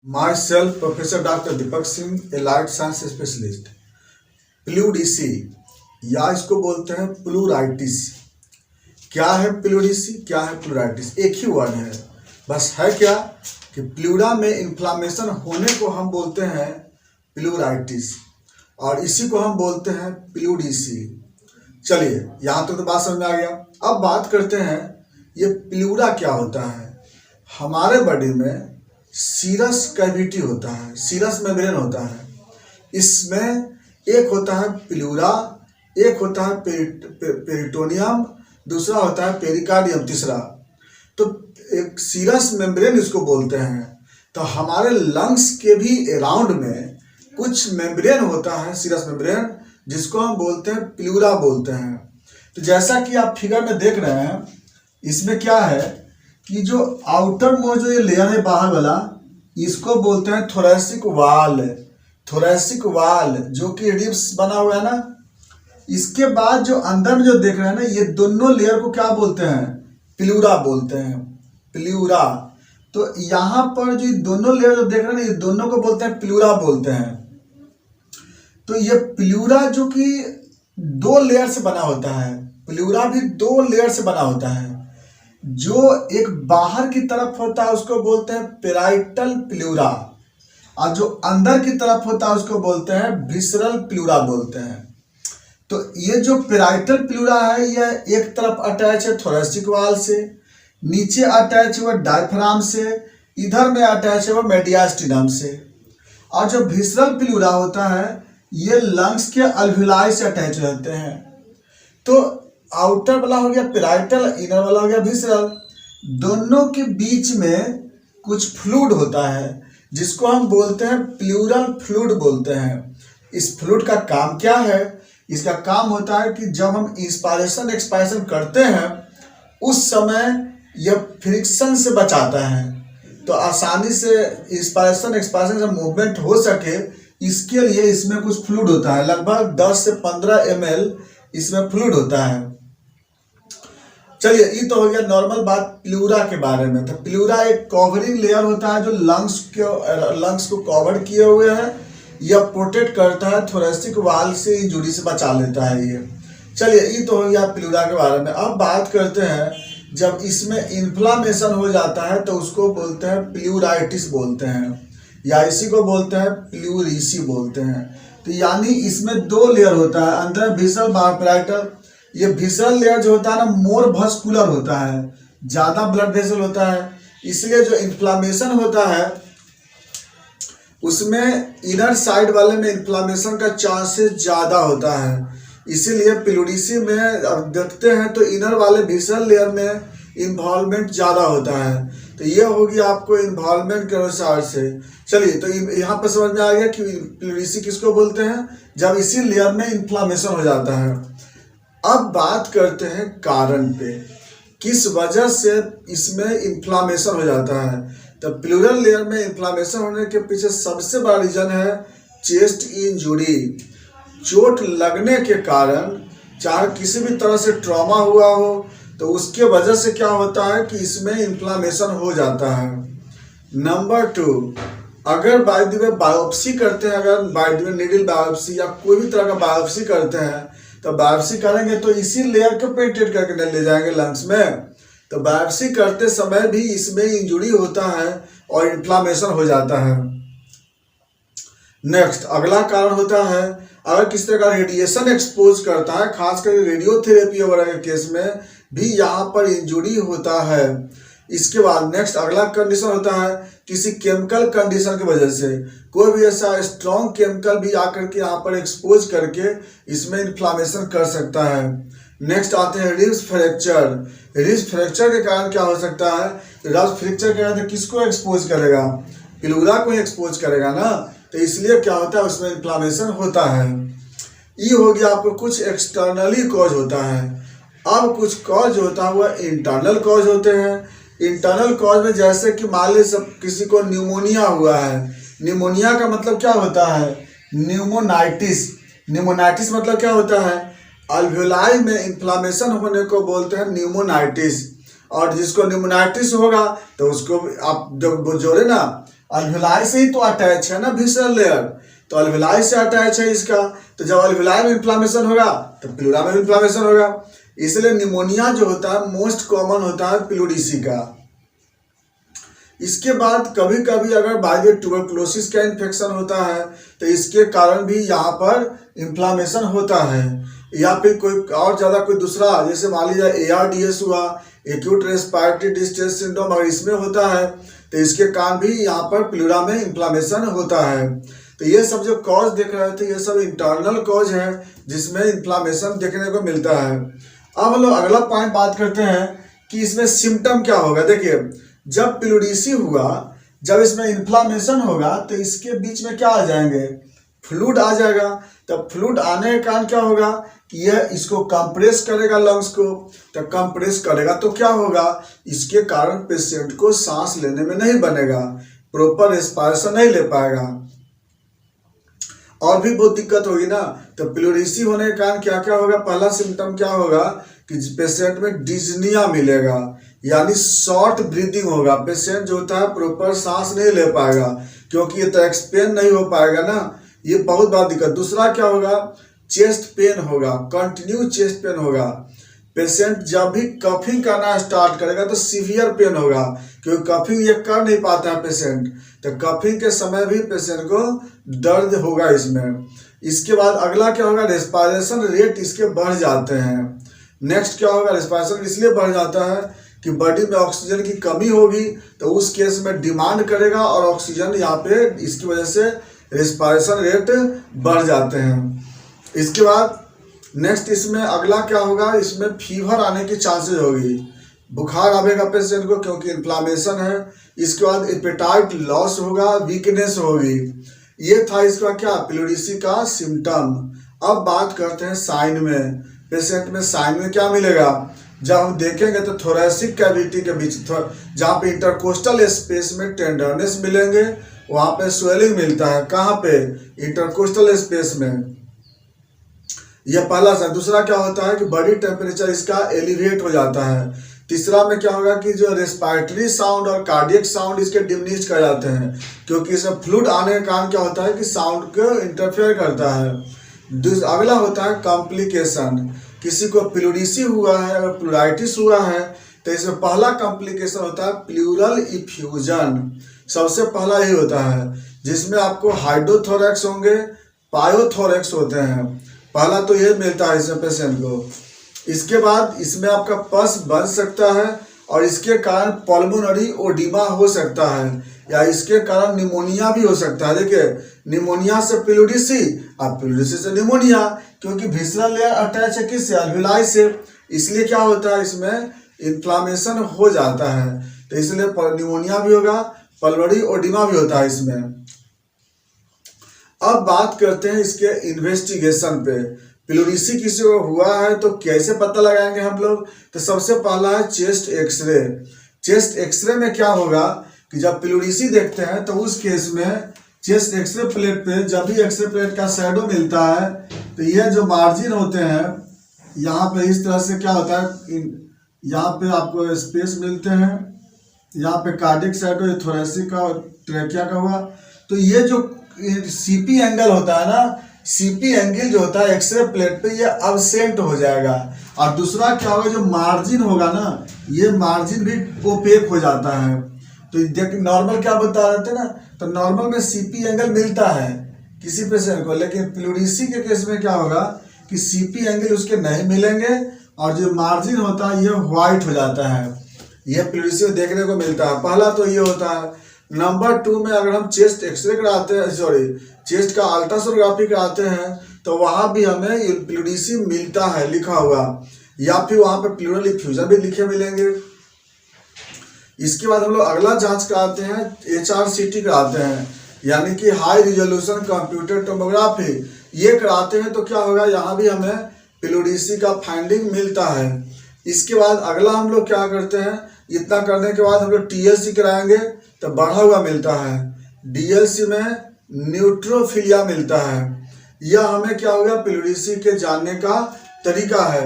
Myself, Professor Dr. Deepak Singh, Allied Science Specialist. प्लूडीसी या इसको बोलते हैं प्लूराइटिस। क्या है प्लूडीसी, क्या है प्लूराइटिस? एक ही वर्ड है, बस है क्या कि प्लूरा में इन्फ्लामेशन होने को हम बोलते हैं प्लूराइटिस और इसी को हम बोलते हैं प्लूडीसी। चलिए यहाँ तक तो बात समझ में आ गया। अब बात करते हैं ये प्लूरा क्या होता है। हमारे बॉडी में सीरस कैविटी होता है, सीरस मेम्ब्रेन होता है। इसमें एक होता है प्लूरा, एक होता है पेरिटोनियम, दूसरा होता है पेरिकार्डियम, तीसरा। तो एक सीरस मेम्ब्रेन इसको बोलते हैं। तो हमारे लंग्स के भी अराउंड में कुछ मेम्ब्रेन होता है, सीरस मेम्ब्रेन, जिसको हम बोलते हैं प्लूरा बोलते हैं। तो जैसा कि आप फिगर में देख रहे हैं, इसमें क्या है कि जो आउटर मोस्ट जो ये लेयर है बाहर वाला, इसको बोलते हैं थोरैसिक वाल। थोरैसिक वाल जो कि रिब्स बना हुआ है ना, इसके बाद जो अंदर में जो देख रहे हैं ना, ये दोनों लेयर को क्या बोलते हैं? प्लूरा बोलते हैं, प्लूरा। तो यहाँ पर जो दोनों लेयर जो देख रहे हैं ना, ये दोनों को बोलते हैं प्लूरा बोलते हैं। तो ये प्लूरा जो कि दो लेयर से बना होता है, प्लूरा भी दो लेयर से बना होता है। जो एक बाहर की तरफ होता है उसको बोलते हैं पेराइटल प्लूरा, और जो अंदर की तरफ होता है उसको बोलते हैं विसरल प्लूरा बोलते हैं। तो ये जो पेराइटल प्लूरा है, यह एक तरफ अटैच है थोरैसिक वाल से, नीचे अटैच है वो डायफ्राम से, इधर में अटैच है वो मेडियास्टिनम से। और जो विसरल प्लूरा होता है, ये लंग्स के अल्विलाई से अटैच रहते हैं। तो आउटर वाला हो गया पेराइटल, इनर वाला हो गया विसरल। दोनों के बीच में कुछ फ्लूइड होता है जिसको हम बोलते हैं प्लूरल फ्लूइड बोलते हैं। इस फ्लूइड का काम क्या है? इसका काम होता है कि जब हम इंस्पायरेशन एक्सपायरेशन करते हैं उस समय यह फ्रिक्शन से बचाता है, तो आसानी से इंस्पायरेशन एक्सपायरेशन से मूवमेंट हो सके, इसके लिए इसमें कुछ फ्लूइड होता है। लगभग 10 से 15 ml इसमें फ्लूइड होता है। चलिए, ये तो हो गया नॉर्मल बात प्लूरा के बारे में। तो प्लूरा एक कवरिंग लेयर होता है जो लंग्स को कवर किए हुए है। यह प्रोटेक्ट करता है थोरैसिक वाल से, इंजुरी से बचा लेता है ये। चलिए, ये तो हो गया प्लूरा के बारे में। अब बात करते हैं, जब इसमें इन्फ्लामेशन हो जाता है तो उसको बोलते हैं प्लूराइटिस बोलते हैं, या इसी को बोलते हैं प्लूरीसी बोलते हैं। तो यानी इसमें दो लेयर होता है, अंदर विसरल, बाहर पेराइटल। ये विसरल लेयर जो होता है ना, मोर वस्कुलर होता है, ज्यादा ब्लड वेसल होता है, इसलिए जो इन्फ्लामेशन होता है उसमें इनर साइड वाले में इन्फ्लामेशन का चांसेस ज्यादा होता है। इसीलिए प्लूडीसी में अब देखते हैं तो इनर वाले विसरल लेयर में इन्वॉल्वमेंट ज्यादा होता है। तो ये होगी आपको इन्वॉल्वमेंट के अनुसार से। चलिए, तो यहाँ पर समझ में आ गया कि प्लूडीसी किसको बोलते हैं, जब इसी लेयर में इन्फ्लामेशन हो जाता है। अब बात करते हैं कारण पे, किस वजह से इसमें इन्फ्लामेशन हो जाता है। तो प्लूरल लेयर में इन्फ्लामेशन होने के पीछे सबसे बड़ा रीजन है चेस्ट इंजुरी। चोट लगने के कारण, चाहे किसी भी तरह से ट्रॉमा हुआ हो, तो उसके वजह से क्या होता है कि इसमें इन्फ्लामेशन हो जाता है। नंबर 2, अगर बाय द वे बायोप्सी करते हैं, अगर by the way needle biopsy या कोई भी तरह का बायोप्सी करते हैं, तो बायोप्सी करेंगे तो इसी लेयर को पेनिट्रेट करके ले जाएंगे लंग्स में। तो बायोप्सी करते समय भी इसमें इंजुरी होता है और इन्फ्लामेशन हो जाता है। नेक्स्ट, अगला कारण होता है, अगर किसी तरह का रेडिएशन एक्सपोज करता है, खासकर रेडियोथेरेपी वगैरह के केस में भी यहाँ पर इंजुरी होता है। इसके बाद नेक्स्ट अगला कंडीशन होता है किसी केमिकल कंडीशन की वजह से, कोई भी ऐसा स्ट्रॉन्ग केमिकल भी आकर के यहाँ पर एक्सपोज करके इसमें इन्फ्लामेशन कर सकता है। नेक्स्ट आते हैं रिब्स फ्रैक्चर। रिब्स फ्रैक्चर के कारण क्या हो सकता है? रिब्स फ्रैक्चर के कारण किसको एक्सपोज करेगा? प्लूरा को ही एक्सपोज करेगा ना। तो इसलिए क्या होता है, उसमें इन्फ्लामेशन होता है। ये हो गया आपको कुछ एक्सटर्नली कॉज होता है। अब कुछ कॉज होता है वह इंटरनल कॉज होते हैं। इंटरनल कॉज में जैसे कि मान लीजिए सब किसी को न्यूमोनिया हुआ है। न्यूमोनिया का मतलब क्या होता है? न्यूमोनाइटिस। न्यूमोनाइटिस मतलब क्या होता है? अल्वेलाई में इन्फ्लामेशन होने को बोलते हैं न्यूमोनाइटिस। और जिसको न्यूमोनाइटिस होगा तो उसको आप जब जोड़े ना, अल्वेलाई से ही तो अटैच है ना विसरल लेयर, तो अल्वेलाई से अटैच है इसका, तो जब अल्वेलाई में इन्फ्लामेशन होगा तो प्लूरा में इन्फ्लामेशन होगा। इसलिए निमोनिया जो होता है मोस्ट कॉमन होता है प्लूरीसी का। इसके बाद कभी कभी अगर बाय द ट्यूबरकुलोसिस का इन्फेक्शन होता है तो इसके कारण भी यहाँ पर इन्फ्लामेशन होता है, या फिर कोई और ज़्यादा कोई दूसरा, जैसे मान लीजिए ARDS हुआ, एक्यूट रेस्पिरेटरी डिस्ट्रेस सिंड्रोम, अगर इसमें होता है तो इसके कारण भी यहाँ पर प्लूरा में इन्फ्लामेशन होता है। तो ये सब जो कॉज देख रहे थे ये सब इंटरनल कॉज है जिसमें इन्फ्लामेशन देखने को मिलता है। अब हम लोग अगला पॉइंट बात करते हैं कि इसमें सिम्टम क्या होगा। देखिए, जब प्लूरीसी हुआ, जब इसमें इन्फ्लामेशन होगा तो इसके बीच में क्या आ जाएंगे, फ्लूइड आ जाएगा। तब फ्लूइड आने के कारण क्या होगा कि यह इसको कंप्रेस करेगा, लंग्स को, तो कंप्रेस करेगा तो क्या होगा, इसके कारण पेशेंट को सांस लेने में नहीं बनेगा, प्रॉपर रेस्पिरेशन नहीं ले पाएगा और भी बहुत दिक्कत होगी ना। तो प्लूरीसी होने के कारण क्या क्या होगा, पहला सिम्टम क्या होगा कि पेशेंट में डिज्निया मिलेगा, यानी शॉर्ट ब्रीदिंग होगा, पेशेंट जो होता है प्रॉपर सांस नहीं ले पाएगा क्योंकि ये तो एक्सपेंड नहीं हो पाएगा ना, ये बहुत बड़ा दिक्कत। दूसरा क्या होगा, चेस्ट पेन होगा, कंटिन्यू चेस्ट पेन होगा। पेशेंट जब भी कफिंग करना स्टार्ट करेगा तो सीवियर पेन होगा क्योंकि कफिंग ये कर नहीं पाता है पेशेंट, तो कफिंग के समय भी पेशेंट को दर्द होगा इसमें। इसके बाद अगला क्या होगा, रेस्पिरेशन रेट इसके बढ़ जाते हैं। नेक्स्ट क्या होगा, रेस्पिरेशन इसलिए बढ़ जाता है कि बॉडी में ऑक्सीजन की कमी होगी तो उस केस में डिमांड करेगा और ऑक्सीजन यहाँ पे इसकी वजह से रेस्पिरेशन रेट बढ़ जाते हैं। इसके बाद नेक्स्ट इसमें अगला क्या होगा, इसमें फीवर आने की चांसेस होगी, बुखार आएगा पेशेंट को क्योंकि इन्फ्लामेशन है। इसके बाद एपेटाइट लॉस होगा, वीकनेस होगी। ये था इसका क्या, प्लूरीसी का सिम्टम। अब बात करते हैं साइन में। पेशेंट में साइन में क्या मिलेगा, जब हम देखेंगे तो थोरेसिक कैविटी के बीच जहाँ पे इंटरकोस्टल स्पेस में टेंडरनेस मिलेंगे, वहाँ पे स्वेलिंग मिलता है। कहाँ पे, इंटरकोस्टल स्पेस में। यह पहला सा। दूसरा क्या होता है कि बॉडी टेम्परेचर इसका एलिवेट हो जाता है। तीसरा में क्या होगा कि जो रेस्पिरेटरी साउंड और कार्डियक साउंड इसके डिमिनिश कर जाते हैं क्योंकि इसमें फ्लूइड आने के कारण क्या होता है कि साउंड को इंटरफेयर करता है। अगला होता है कॉम्प्लिकेशन। किसी को प्लूरीसी हुआ है, अगर प्लूराइटिस हुआ है तो इसमें पहला कॉम्प्लिकेशन होता है प्लूरल इफ्यूजन। सबसे पहला ही होता है जिसमें आपको हाइड्रोथोरैक्स होंगे, पायोथोरैक्स होते हैं। पहला तो ये मिलता है इसमें पेशेंट को। इसके बाद इसमें आपका पस बन सकता है और इसके कारण पल्मोनरी ओडिमा हो सकता है या इसके कारण निमोनिया भी हो सकता है। देखिए, निमोनिया से प्लूरीसी और प्लूरीसी से निमोनिया, क्योंकि विसरल लेयर अटैच है किससे, अल्वेलाई से, इसलिए क्या होता है इसमें इन्फ्लामेशन हो जाता है, तो इसलिए निमोनिया भी होगा, पल्मोनरी ओडिमा भी होता है इसमें। अब बात करते हैं इसके इन्वेस्टिगेशन पे। प्लूरीसी किसी को हुआ है तो कैसे पता लगाएंगे हम लोग, तो सबसे पहला है चेस्ट एक्सरे। चेस्ट एक्सरे में क्या होगा कि जब प्लूरीसी देखते हैं तो उस केस में चेस्ट एक्सरे प्लेट पे जब भी एक्सरे प्लेट का शैडो मिलता है तो यह जो मार्जिन होते हैं यहाँ पे इस तरह से क्या होता है, यहाँ पे आपको स्पेस मिलते हैं, यहाँ पे कार्डियक शैडो, थोरेसिक का और ट्रेकिया का हुआ, तो ये जो सीपी एंगल होता है ना, सीपी एंगल जो होता है एक्सरे प्लेट पे ये अब्सेंट हो जाएगा। और दूसरा क्या होगा, जो मार्जिन होगा ना, ये मार्जिन भी ओपेक हो जाता है। तो देख नॉर्मल क्या बता रहे थे ना, तो नॉर्मल में सीपी एंगल मिलता है किसी पेशेंट को, लेकिन प्लूरीसी के केस में क्या होगा कि सीपी एंगल उसके नहीं मिलेंगे और जो मार्जिन होता है ये व्हाइट हो जाता है। ये प्लूरीसी में देखने को मिलता है। पहला तो ये होता है। नंबर 2 में अगर हम चेस्ट एक्सरे कराते हैं, चेस्ट का अल्ट्रासोनोग्राफी कराते हैं तो वहाँ भी हमें प्लूरीसी मिलता है लिखा हुआ, या फिर वहाँ पे प्लूरल इफ्यूजन भी लिखे मिलेंगे। इसके बाद हम लोग अगला जांच कराते हैं, HRCT कराते हैं, यानी कि हाई रिजोल्यूशन कंप्यूटर टोमोग्राफी। ये कराते हैं तो क्या होगा, यहाँ भी हमें प्लूरीसी का फाइंडिंग मिलता है। इसके बाद अगला हम लोग क्या करते हैं, इतना करने के बाद हम लोग TLC कराएंगे तो बढ़ा हुआ मिलता है। DLC में न्यूट्रोफिलिया मिलता है। यह हमें क्या होगा, प्लूरीसी के जानने का तरीका है।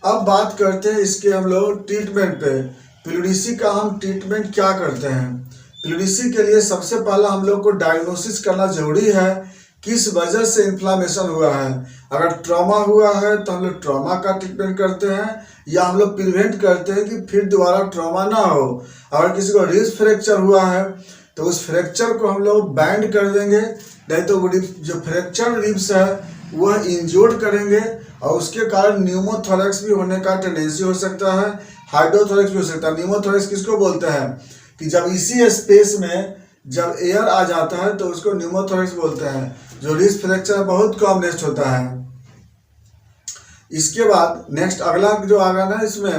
अब बात करते हैं इसके हम लोग ट्रीटमेंट पे। प्लूरीसी का हम ट्रीटमेंट क्या करते हैं। प्लूरिसी के लिए सबसे पहला हम लोग को डायग्नोसिस करना जरूरी है, किस वजह से इन्फ्लामेशन हुआ है। अगर ट्रॉमा हुआ है तो हम लोग ट्रॉमा का ट्रीटमेंट करते हैं, या हम लोग प्रिवेंट करते हैं कि फिर दोबारा ट्रॉमा ना हो। अगर किसी को रिब्स फ्रैक्चर हुआ है तो उस फ्रैक्चर को हम लोग बैंड कर देंगे, नहीं तो वो जो फ्रैक्चर रिब्स है वह इंजोर्ड करेंगे और उसके कारण न्यूमोथोरैक्स भी होने का टेंडेंसी हो सकता है, हाइड्रोथोरैक्स भी हो सकता है। न्यूमोथोरैक्स किसको बोलते हैं कि जब इसी स्पेस में जब एयर आ जाता है तो उसको न्यूमोथोरैक्स बोलते हैं। जो रिब्स फ्रैक्चर बहुत कॉमनेस्ट होता है। इसके बाद नेक्स्ट अगला जो आगा ना इसमें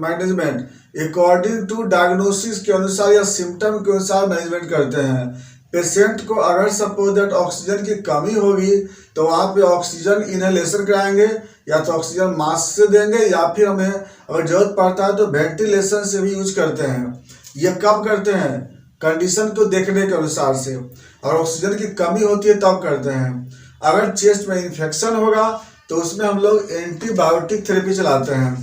मैनेजमेंट अकॉर्डिंग टू डायग्नोसिस के अनुसार या सिम्टम के अनुसार मैनेजमेंट करते हैं। पेशेंट को अगर सपोज दैट ऑक्सीजन की कमी होगी तो वहाँ पे ऑक्सीजन इनहेलेशन कराएंगे, या तो ऑक्सीजन मास्क से देंगे, या फिर हमें अगर जरूरत पड़ता है तो वेंटिलेशन से भी यूज करते हैं। ये कब करते हैं? कंडीशन को देखने के अनुसार से। और ऑक्सीजन की कमी होती है तब करते हैं। अगर चेस्ट में इन्फेक्शन होगा तो उसमें हम लोग एंटीबायोटिक थेरेपी चलाते हैं।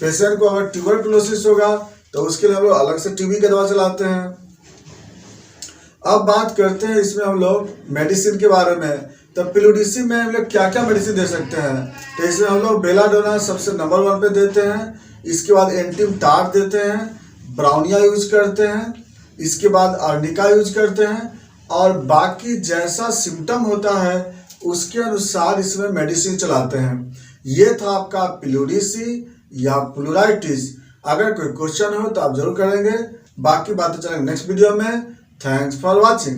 पेशेंट को अगर ट्यूबरकुलोसिस होगा तो उसके लिए हम लोग अलग से टीबी की दवा चलाते हैं। अब बात करते हैं इसमें हम लोग मेडिसिन के बारे में। तो प्लूरिसी में हम लोग क्या क्या मेडिसिन दे सकते हैं? तो इसमें हम लोग बेलाडोना सबसे नंबर 1 पे देते हैं। इसके बाद एंटीमटार देते हैं, ब्राउनिया यूज करते हैं, इसके बाद अर्निका यूज करते हैं, और बाकी जैसा सिम्टम होता है उसके अनुसार इसमें मेडिसिन चलाते हैं। ये था आपका प्लूरिसी या प्लूराइटिस। अगर कोई क्वेश्चन हो तो आप जरूर करेंगे, बाकी बातें चलेंगे नेक्स्ट वीडियो में। Thanks for watching.